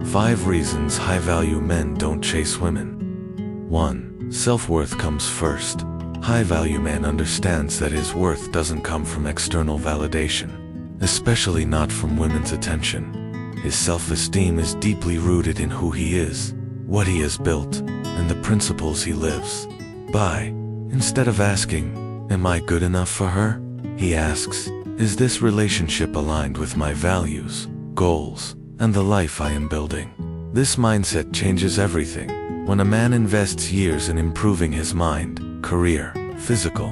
5 reasons high-value men don't chase women. 1. Self-worth comes first. High-value man understands that his worth doesn't come from external validation, especially not from women's attention. His self-esteem is deeply rooted in who he is, what he has built, and the principles he lives by. Instead of asking, "Am I good enough for her?" he asks, "Is this relationship aligned with my values, goals, and the life I am building?" This mindset changes everything. When a man invests years in improving his mind, career, physical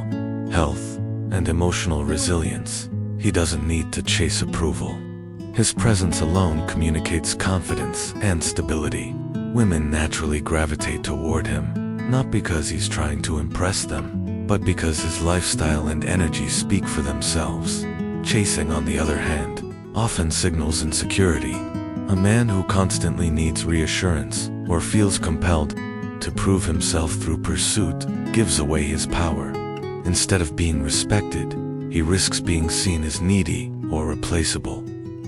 health, and emotional resilience, he doesn't need to chase approval. His presence alone communicates confidence and stability. Women naturally gravitate toward him, not because he's trying to impress them, but because his lifestyle and energy speak for themselves. Chasing, on the other hand, often signals insecurity. A man who constantly needs reassurance or feels compelled to prove himself through pursuit gives away his power. Instead of being respected, he risks being seen as needy or replaceable.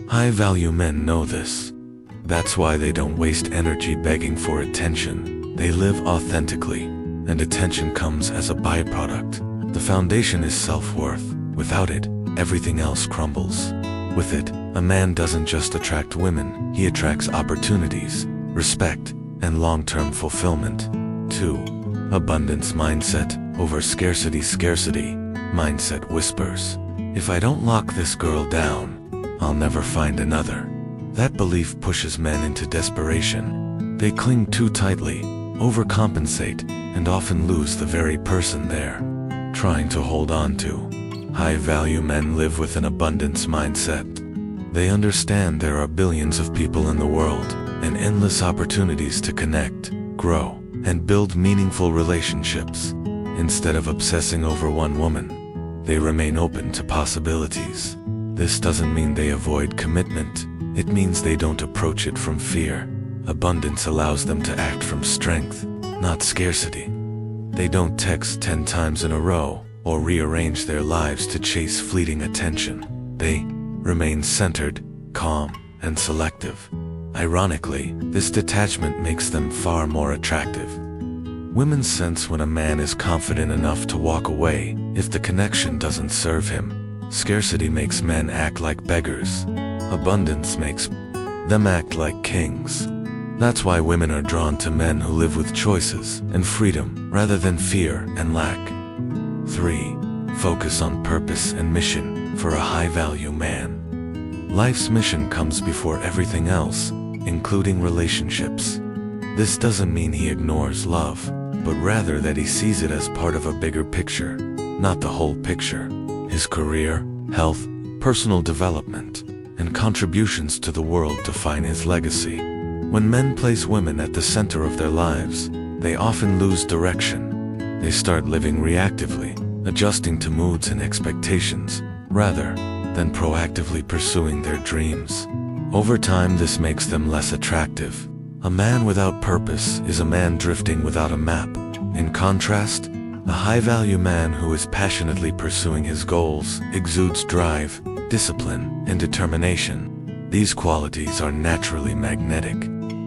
High-value men know this. That's why they don't waste energy begging for attention. They live authentically, and attention comes as a byproduct. The foundation is self-worth. Without it, everything else crumbles. With it, a man doesn't just attract women, he attracts opportunities, respect, and long-term fulfillment. 2. Abundance mindset over scarcity. Scarcity mindset whispers, "If I don't lock this girl down, I'll never find another." That belief pushes men into desperation. They cling too tightly, overcompensate, and often lose the very person they're trying to hold on to. High-value men live with an abundance mindset. They understand there are billions of people in the world, and endless opportunities to connect, grow, and build meaningful relationships. Instead of obsessing over one woman, they remain open to possibilities. This doesn't mean they avoid commitment. It means they don't approach it from fear. Abundance allows them to act from strength, not scarcity. They don't text 10 times in a row or rearrange their lives to chase fleeting attention. They remain centered, calm, and selective. Ironically, this detachment makes them far more attractive. Women sense when a man is confident enough to walk away if the connection doesn't serve him. Scarcity makes men act like beggars. Abundance makes them act like kings. That's why women are drawn to men who live with choices and freedom rather than fear and lack. 3. Focus on purpose and mission for a high-value man. Life's mission comes before everything else, including relationships. This doesn't mean he ignores love, but rather that he sees it as part of a bigger picture, not the whole picture. His career, health, personal development, and contributions to the world define his legacy. When men place women at the center of their lives, they often lose direction. They start living reactively, adjusting to moods and expectations, rather than proactively pursuing their dreams. Over time, this makes them less attractive. A man without purpose is a man drifting without a map. In contrast, a high-value man who is passionately pursuing his goals exudes drive, discipline, and determination. These qualities are naturally magnetic.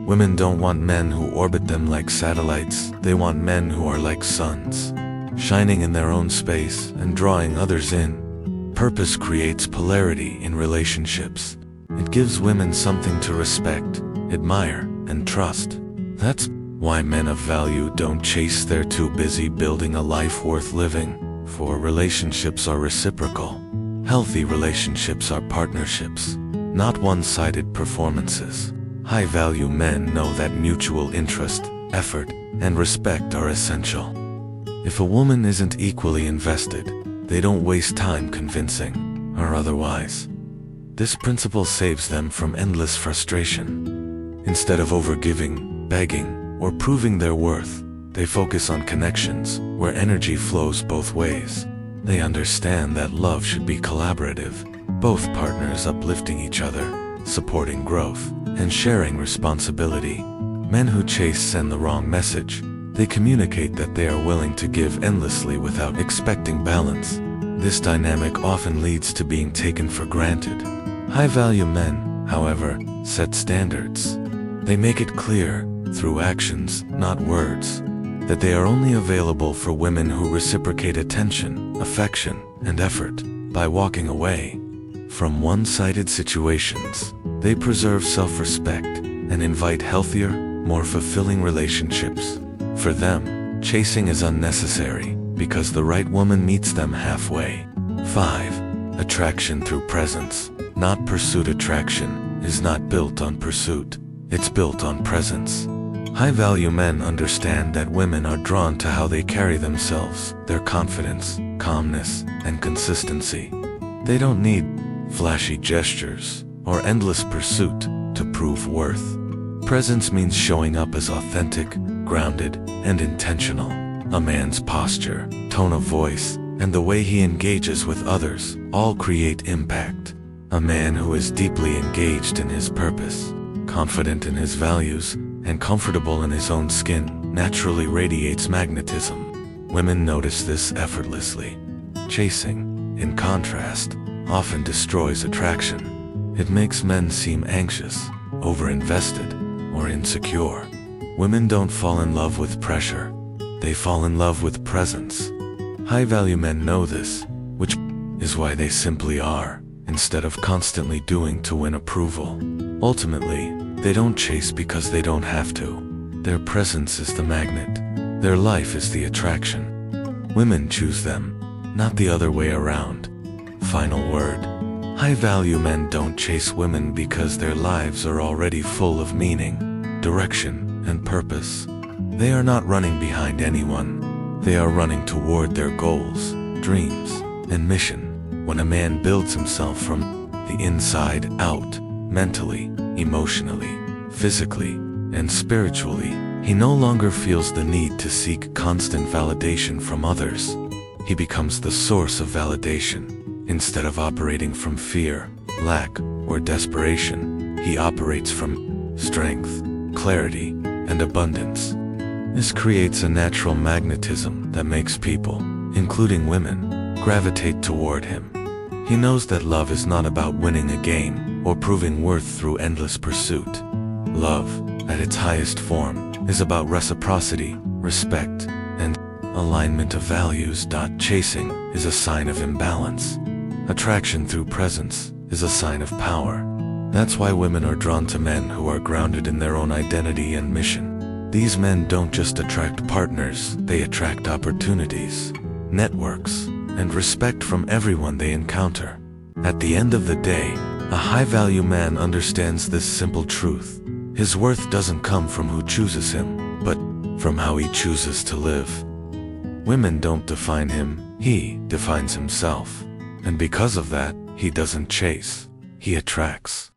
Women don't want men who orbit them like satellites. They want men who are like suns, shining in their own space and drawing others in. Purpose creates polarity in relationships. It gives women something to respect, admire, and trust. That's why men of value don't chase. They're too busy building a life worth living. For relationships are reciprocal. Healthy relationships are partnerships, not one-sided performances. High-value men know that mutual interest, effort, and respect are essential. If a woman isn't equally invested, they don't waste time convincing or otherwise. This principle saves them from endless frustration. Instead of overgiving, begging, or proving their worth, they focus on connections where energy flows both ways. They understand that love should be collaborative, both partners uplifting each other, supporting growth, and sharing responsibility. Men who chase send the wrong message. They communicate that they are willing to give endlessly without expecting balance. This dynamic often leads to being taken for granted. High-value men, however, set standards. They make it clear, through actions, not words, that they are only available for women who reciprocate attention, affection, and effort. By walking away from one-sided situations, they preserve self-respect and invite healthier, more fulfilling relationships. For them, chasing is unnecessary because the right woman meets them halfway. 5. Attraction through presence, not pursuit. Attraction is not built on pursuit, it's built on presence. High-value men understand that women are drawn to how they carry themselves, their confidence, calmness, and consistency. They don't need flashy gestures or endless pursuit to prove worth. Presence means showing up as authentic, grounded, and intentional. A man's posture, tone of voice, and the way he engages with others all create impact. A man who is deeply engaged in his purpose, confident in his values, and comfortable in his own skin naturally radiates magnetism. Women notice this effortlessly. Chasing, in contrast, often destroys attraction. It makes men seem anxious, overinvested, or insecure. Women don't fall in love with pressure. They fall in love with presence. High-value men know this, which is why they simply are, instead of constantly doing to win approval. Ultimately, they don't chase because they don't have to. Their presence is the magnet. Their life is the attraction. Women choose them, not the other way around. Final word. High-value men don't chase women because their lives are already full of meaning, direction, and purpose. They are not running behind anyone. They are running toward their goals, dreams, and mission. When a man builds himself from the inside out, mentally, emotionally, physically, and spiritually, he no longer feels the need to seek constant validation from others. He becomes the source of validation. Instead of operating from fear, lack, or desperation, he operates from strength, clarity, and abundance. This creates a natural magnetism that makes people, including women, gravitate toward him. He knows that love is not about winning a game or proving worth through endless pursuit. Love, at its highest form, is about reciprocity, respect, and alignment of values. Chasing is a sign of imbalance. Attraction through presence is a sign of power. That's why women are drawn to men who are grounded in their own identity and mission. These men don't just attract partners, they attract opportunities, networks, and respect from everyone they encounter. At the end of the day, a high-value man understands this simple truth. His worth doesn't come from who chooses him, but from how he chooses to live. Women don't define him, he defines himself. And because of that, he doesn't chase, he attracts.